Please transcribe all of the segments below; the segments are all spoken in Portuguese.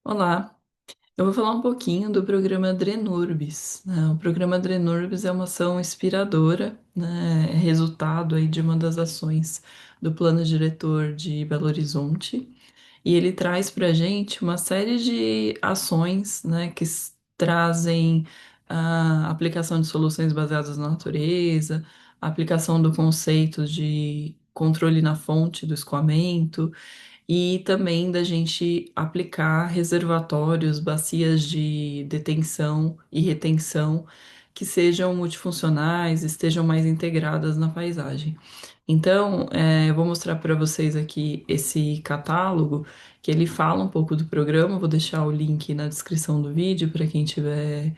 Olá, eu vou falar um pouquinho do programa Drenurbis, né? O programa Drenurbis é uma ação inspiradora, né? É resultado aí de uma das ações do Plano Diretor de Belo Horizonte, e ele traz para a gente uma série de ações, né, trazem a aplicação de soluções baseadas na natureza, a aplicação do conceito de controle na fonte do escoamento, e também da gente aplicar reservatórios, bacias de detenção e retenção que sejam multifuncionais, estejam mais integradas na paisagem. Então, eu vou mostrar para vocês aqui esse catálogo, que ele fala um pouco do programa. Vou deixar o link na descrição do vídeo para quem tiver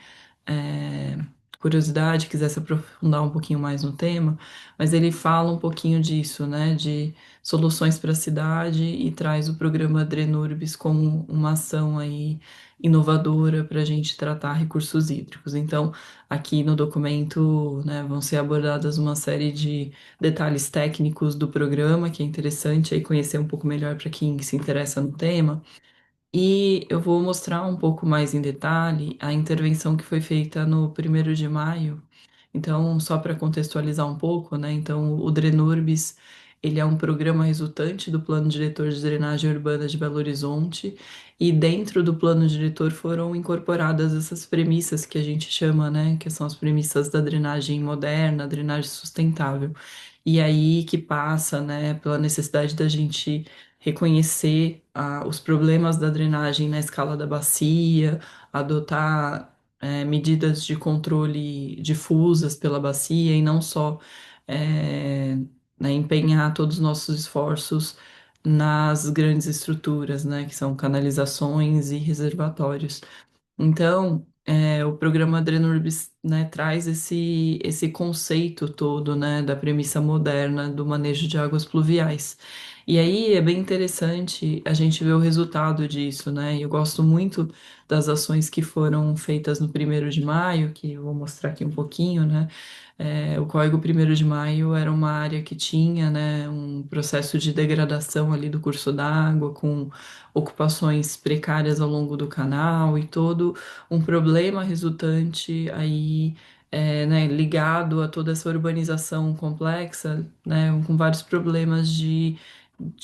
é, curiosidade, quiser se aprofundar um pouquinho mais no tema, mas ele fala um pouquinho disso, né, de soluções para a cidade e traz o programa Drenurbis como uma ação aí inovadora para a gente tratar recursos hídricos. Então, aqui no documento, né, vão ser abordadas uma série de detalhes técnicos do programa, que é interessante aí conhecer um pouco melhor para quem se interessa no tema. E eu vou mostrar um pouco mais em detalhe a intervenção que foi feita no 1º de maio. Então, só para contextualizar um pouco, né? Então, o Drenurbis, ele é um programa resultante do Plano Diretor de Drenagem Urbana de Belo Horizonte, e dentro do plano diretor foram incorporadas essas premissas que a gente chama, né? Que são as premissas da drenagem moderna, drenagem sustentável. E aí que passa, né, pela necessidade da gente reconhecer os problemas da drenagem na escala da bacia, adotar medidas de controle difusas pela bacia e não só né, empenhar todos os nossos esforços nas grandes estruturas, né, que são canalizações e reservatórios. Então, o programa Adrenurbis, né, traz esse conceito todo, né, da premissa moderna do manejo de águas pluviais. E aí é bem interessante a gente ver o resultado disso, né? E eu gosto muito das ações que foram feitas no 1º de maio, que eu vou mostrar aqui um pouquinho, né? O Código 1º de Maio era uma área que tinha, né, um processo de degradação ali do curso d'água, com ocupações precárias ao longo do canal e todo um problema resultante aí, né, ligado a toda essa urbanização complexa, né, com vários problemas de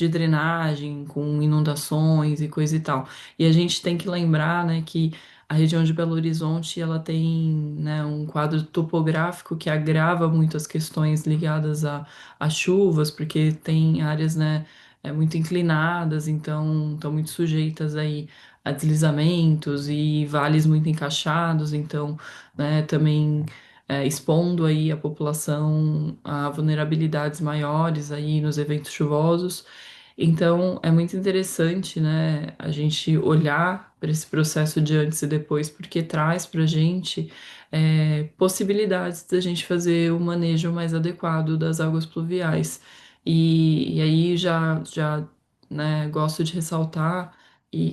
drenagem, com inundações e coisa e tal. E a gente tem que lembrar, né, que a região de Belo Horizonte, ela tem, né, um quadro topográfico que agrava muito as questões ligadas a chuvas, porque tem áreas, né, muito inclinadas, então estão muito sujeitas aí a deslizamentos e vales muito encaixados, então, né, também expondo aí a população a vulnerabilidades maiores aí nos eventos chuvosos. Então, é muito interessante, né, a gente olhar para esse processo de antes e depois, porque traz para a gente possibilidades da gente fazer o manejo mais adequado das águas pluviais. E aí já, né, gosto de ressaltar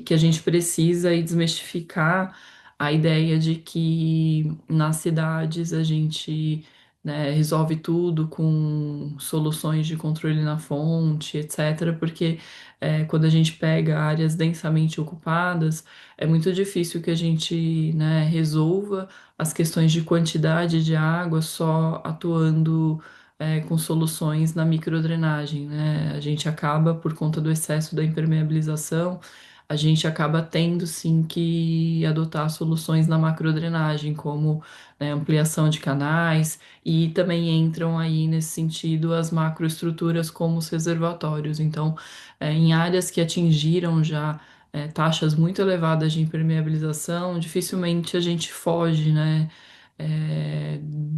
que a gente precisa aí desmistificar a ideia de que nas cidades a gente, né, resolve tudo com soluções de controle na fonte, etc. Porque quando a gente pega áreas densamente ocupadas, é muito difícil que a gente, né, resolva as questões de quantidade de água só atuando com soluções na microdrenagem, né? A gente acaba, por conta do excesso da impermeabilização, a gente acaba tendo sim que adotar soluções na macrodrenagem, como né, ampliação de canais, e também entram aí nesse sentido as macroestruturas como os reservatórios. Então, em áreas que atingiram já taxas muito elevadas de impermeabilização, dificilmente a gente foge, né,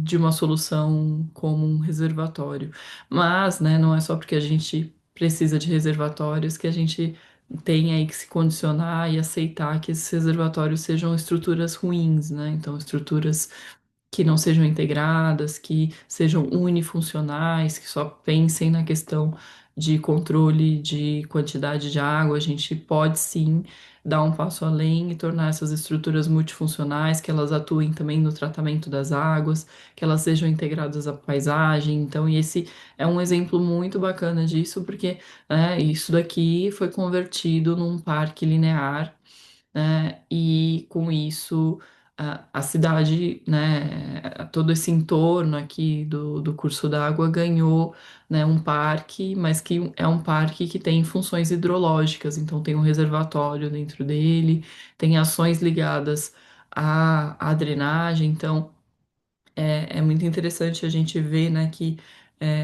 de uma solução como um reservatório. Mas, né, não é só porque a gente precisa de reservatórios que a gente tem aí que se condicionar e aceitar que esses reservatórios sejam estruturas ruins, né? Então, estruturas que não sejam integradas, que sejam unifuncionais, que só pensem na questão de controle de quantidade de água. A gente pode sim dar um passo além e tornar essas estruturas multifuncionais, que elas atuem também no tratamento das águas, que elas sejam integradas à paisagem. Então, e esse é um exemplo muito bacana disso, porque isso daqui foi convertido num parque linear né? E com isso a cidade, né, todo esse entorno aqui do curso d'água ganhou, né, um parque, mas que é um parque que tem funções hidrológicas, então tem um reservatório dentro dele, tem ações ligadas à drenagem, então é muito interessante a gente ver, né, que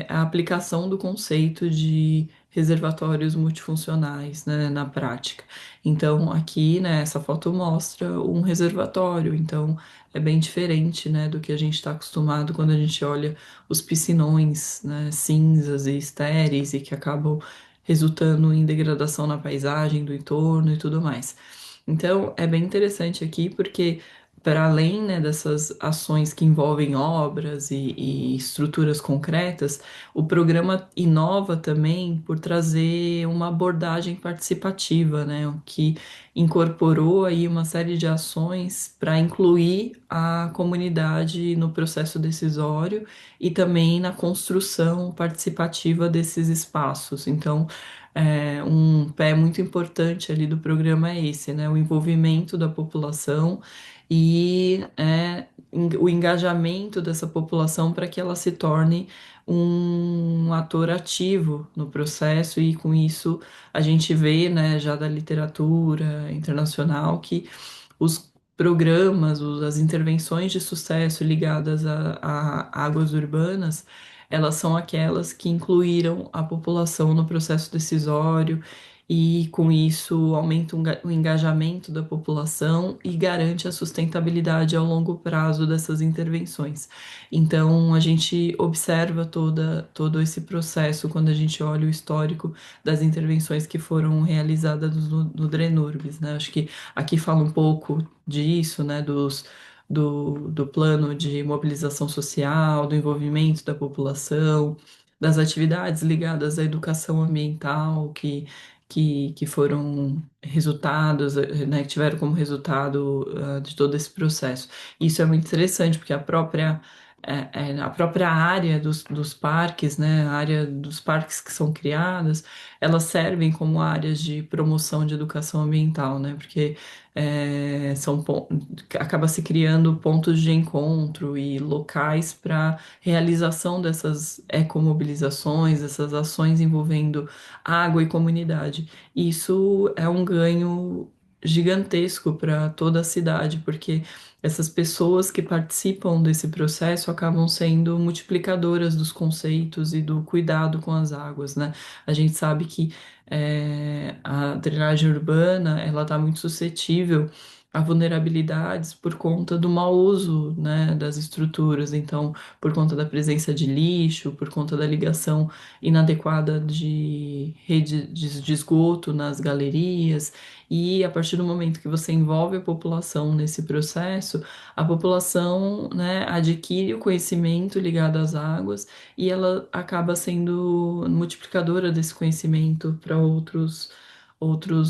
a aplicação do conceito de reservatórios multifuncionais, né, na prática. Então, aqui, né, essa foto mostra um reservatório, então é bem diferente, né, do que a gente está acostumado quando a gente olha os piscinões, né, cinzas e estéreis e que acabam resultando em degradação na paisagem do entorno e tudo mais. Então, é bem interessante aqui porque para além, né, dessas ações que envolvem obras e estruturas concretas, o programa inova também por trazer uma abordagem participativa, né, o que incorporou aí uma série de ações para incluir a comunidade no processo decisório e também na construção participativa desses espaços. Então, um pé muito importante ali do programa é esse, né, o envolvimento da população e o engajamento dessa população para que ela se torne um ator ativo no processo, e com isso a gente vê, né, já da literatura internacional que os programas, as intervenções de sucesso ligadas a águas urbanas, elas são aquelas que incluíram a população no processo decisório e, com isso, aumenta o engajamento da população e garante a sustentabilidade ao longo prazo dessas intervenções. Então, a gente observa todo esse processo quando a gente olha o histórico das intervenções que foram realizadas no Drenurbis, né? Acho que aqui fala um pouco disso, né, do plano de mobilização social, do envolvimento da população, das atividades ligadas à educação ambiental que foram resultados, né, que tiveram como resultado, de todo esse processo. Isso é muito interessante, porque a própria área dos parques, né, a área dos parques que são criadas, elas servem como áreas de promoção de educação ambiental, né, porque acaba se criando pontos de encontro e locais para realização dessas ecomobilizações, essas ações envolvendo água e comunidade. Isso é um ganho gigantesco para toda a cidade, porque essas pessoas que participam desse processo acabam sendo multiplicadoras dos conceitos e do cuidado com as águas, né? A gente sabe que a drenagem urbana ela está muito suscetível a vulnerabilidades por conta do mau uso, né, das estruturas. Então, por conta da presença de lixo, por conta da ligação inadequada de rede de esgoto nas galerias. E a partir do momento que você envolve a população nesse processo, a população, né, adquire o conhecimento ligado às águas e ela acaba sendo multiplicadora desse conhecimento para outros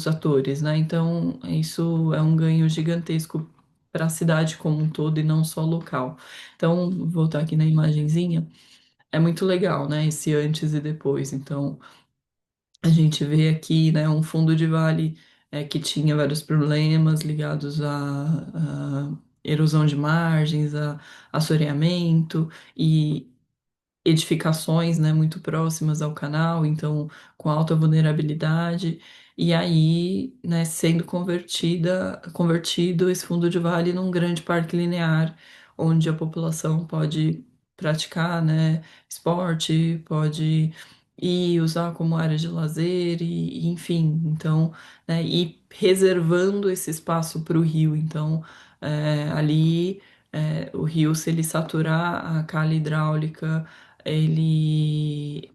atores, né? Então, isso é um ganho gigantesco para a cidade como um todo e não só local. Então, vou voltar aqui na imagenzinha, é muito legal, né? Esse antes e depois. Então, a gente vê aqui, né, um fundo de vale que tinha vários problemas ligados à erosão de margens, a assoreamento e edificações, né, muito próximas ao canal, então com alta vulnerabilidade, e aí, né, sendo convertido esse fundo de vale num grande parque linear, onde a população pode praticar, né, esporte, pode ir usar como área de lazer e enfim, então, né, e reservando esse espaço para o rio, então, ali o rio, se ele saturar a calha hidráulica, ele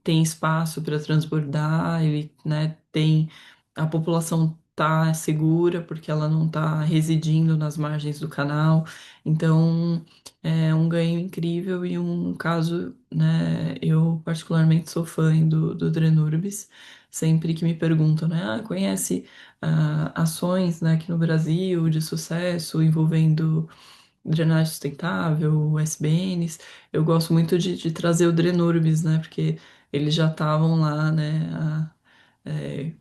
tem espaço para transbordar, ele, né, tem a população tá segura porque ela não está residindo nas margens do canal. Então, é um ganho incrível e um caso, né, eu particularmente sou fã do Drenurbis. Sempre que me perguntam, né, conhece ações, né, aqui no Brasil de sucesso envolvendo drenagem sustentável, SBNs, eu gosto muito de trazer o Drenurbis, né? Porque eles já estavam lá, né? É,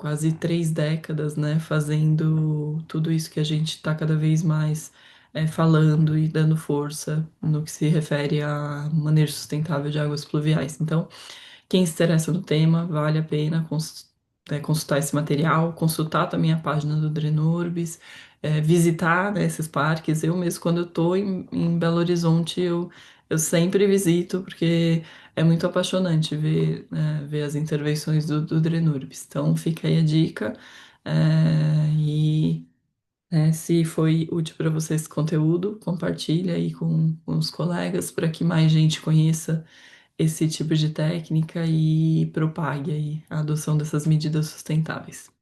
quase 3 décadas, né, fazendo tudo isso que a gente está cada vez mais falando e dando força no que se refere a manejo sustentável de águas pluviais. Então, quem se interessa no tema, vale a pena consultar esse material, consultar também a página do Drenurbis, visitar, né, esses parques. Eu mesmo, quando eu estou em Belo Horizonte, eu sempre visito, porque é muito apaixonante ver, ver as intervenções do Drenurbis. Então, fica aí a dica. E se foi útil para você esse conteúdo, compartilha aí com os colegas para que mais gente conheça esse tipo de técnica e propague aí a adoção dessas medidas sustentáveis.